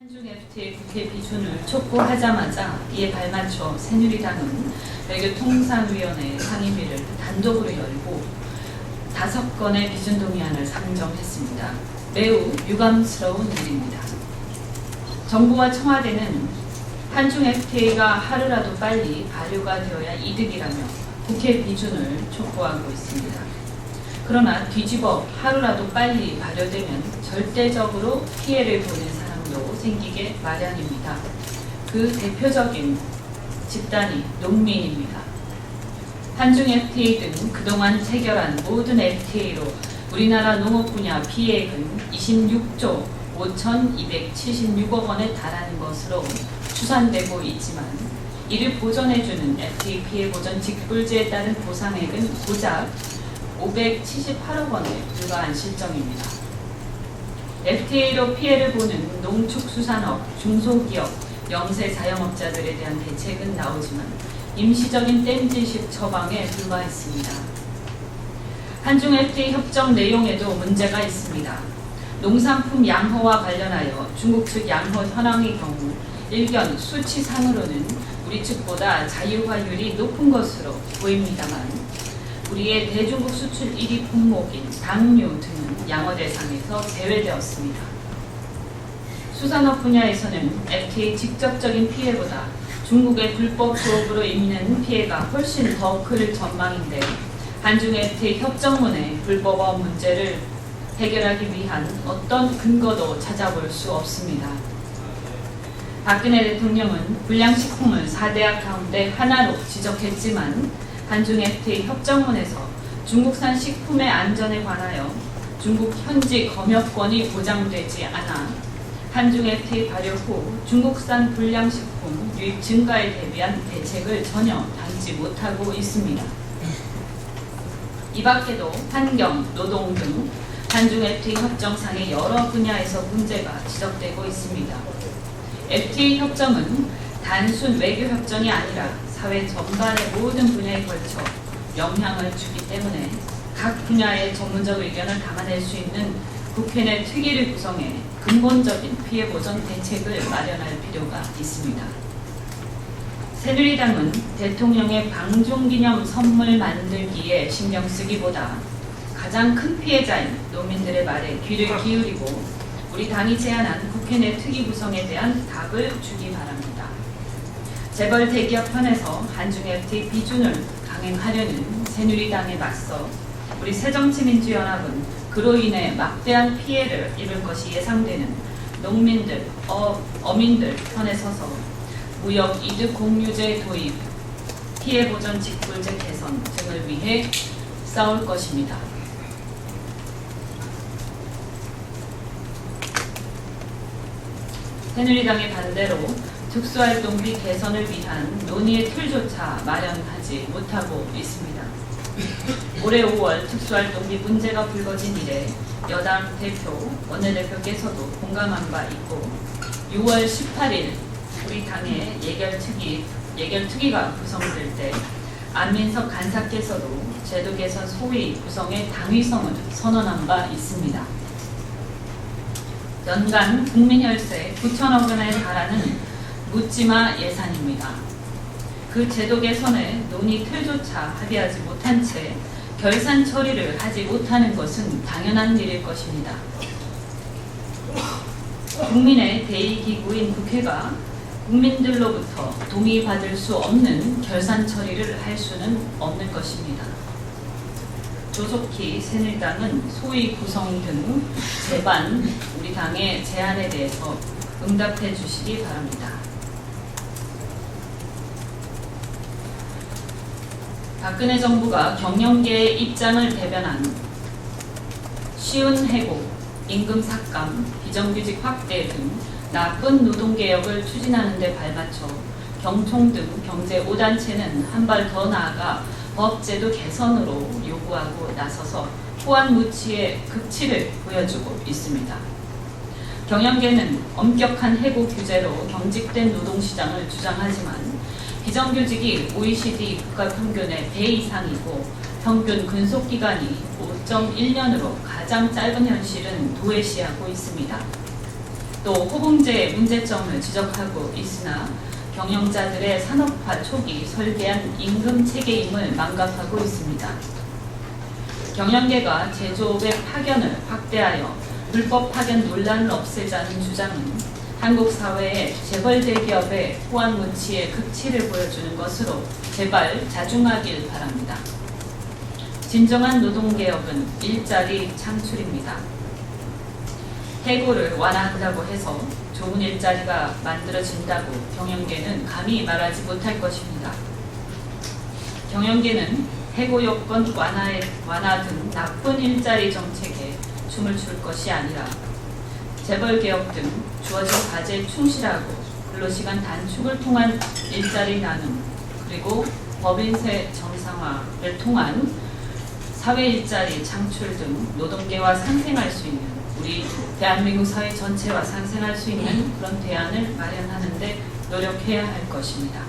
한중 FTA 국회 비준을 촉구하자마자 이에 발맞춰 새누리당은 외교통상위원회 상임위를 단독으로 열고 5건의 비준 동의안을 상정했습니다. 매우 유감스러운 일입니다. 정부와 청와대는 한중 FTA가 하루라도 빨리 발효가 되어야 이득이라며 국회 비준을 촉구하고 있습니다. 그러나 뒤집어 하루라도 빨리 발효되면 절대적으로 피해를 보는 사람도 생기게 마련입니다. 그 대표적인 집단이 농민입니다. 한중 FTA 등 그동안 체결한 모든 FTA로 우리나라 농업 분야 피해액은 26조 5,276억 원에 달하는 것으로 추산되고 있지만 이를 보전해주는 FTA 피해 보전 직불제에 따른 보상액은 고작 578억 원에 불과한 실정입니다. FTA로 피해를 보는 농축수산업, 중소기업, 영세 자영업자들에 대한 대책은 나오지만 임시적인 땜질식 처방에 불과했습니다. 한중 FTA 협정 내용에도 문제가 있습니다. 농산품 양허와 관련하여 중국 측 양허 현황의 경우 일견 수치상으로는 우리 측보다 자유화율이 높은 것으로 보입니다만 우리의 대중국 수출 1위 품목인 당류 등은 양허 대상에서 제외되었습니다. 수산업 분야에서는 FTA 직접적인 피해보다 중국의 불법 수업으로 있는 피해가 훨씬 더 클 전망인데 한중 FTA 협정문의 불법업 문제를 해결하기 위한 어떤 근거도 찾아볼 수 없습니다. 박근혜 대통령은 불량식품을 4대악 가운데 하나로 지적했지만 한중 FTA 협정문에서 중국산 식품의 안전에 관하여 중국 현지 검역권이 보장되지 않아 한중 FTA 발효 후 중국산 불량식품 유입 증가에 대비한 대책을 전혀 담지 못하고 있습니다. 이 밖에도 환경, 노동 등 한중 FTA 협정상의 여러 분야에서 문제가 지적되고 있습니다. FTA 협정은 단순 외교 협정이 아니라 사회 전반의 모든 분야에 걸쳐 영향을 주기 때문에 각 분야의 전문적 의견을 담아낼 수 있는 국회 내 특위를 구성해 근본적인 피해 보전 대책을 마련할 필요가 있습니다. 새누리당은 대통령의 방중기념 선물 만들기에 신경 쓰기보다 가장 큰 피해자인 농민들의 말에 귀를 기울이고 우리 당이 제안한 국회 내 특위 구성에 대한 답을 주기 바랍니다. 재벌 대기업 편에서 한중 FTA 비준을 강행하려는 새누리당에 맞서 우리 새정치민주연합은 그로 인해 막대한 피해를 입을 것이 예상되는 농민들, 어민들 편에 서서 무역 이득 공유제 도입, 피해 보전 직불제 개선 등을 위해 싸울 것입니다. 새누리당의 반대로 특수활동비 개선을 위한 논의의 틀조차 마련하지 못하고 있습니다. 올해 5월 특수활동비 문제가 불거진 이래 여당 대표, 원내대표께서도 공감한 바 있고 6월 18일 우리 당의 예결특위가 구성될 때 안민석 간사께서도 제도 개선 소위 구성의 당위성을 선언한 바 있습니다. 연간 국민혈세 9천억 원에 달하는 묻지마 예산입니다. 그 제도 개선에 논의 틀조차 합의하지 못한 채 결산 처리를 하지 못하는 것은 당연한 일일 것입니다. 국민의 대의기구인 국회가 국민들로부터 동의받을 수 없는 결산 처리를 할 수는 없는 것입니다. 조속히 새누리당은 소위 구성 등 제반 우리 당의 제안에 대해서 응답해 주시기 바랍니다. 박근혜 정부가 경영계의 입장을 대변한 쉬운 해고, 임금 삭감, 비정규직 확대 등 나쁜 노동개혁을 추진하는 데 발맞춰 경총 등 경제 5단체는 한 발 더 나아가 법제도 개선으로 요구하고 나서서 호환무치의 극치를 보여주고 있습니다. 경영계는 엄격한 해고 규제로 경직된 노동시장을 주장하지만 비정규직이 OECD 국가평균의 배 이상이고 평균 근속기간이 5.1년으로 가장 짧은 현실은 도외시하고 있습니다. 또 호봉제의 문제점을 지적하고 있으나 경영자들의 산업화 초기 설계한 임금 체계임을 망각하고 있습니다. 경영계가 제조업의 파견을 확대하여 불법 파견 논란을 없애자는 주장은 한국 사회의 재벌 대기업의 호황무치의 극치를 보여주는 것으로 제발 자중하길 바랍니다. 진정한 노동개혁은 일자리 창출입니다. 해고를 완화한다고 해서 좋은 일자리가 만들어진다고 경영계는 감히 말하지 못할 것입니다. 경영계는 해고 여건 완화 등 나쁜 일자리 정책에 춤을 출 것이 아니라 재벌개혁 등 주어진 과제에 충실하고 근로시간 단축을 통한 일자리 나눔 그리고 법인세 정상화를 통한 사회 일자리 창출 등 노동계와 상생할 수 있는 우리 대한민국 사회 전체와 상생할 수 있는 그런 대안을 마련하는 데 노력해야 할 것입니다.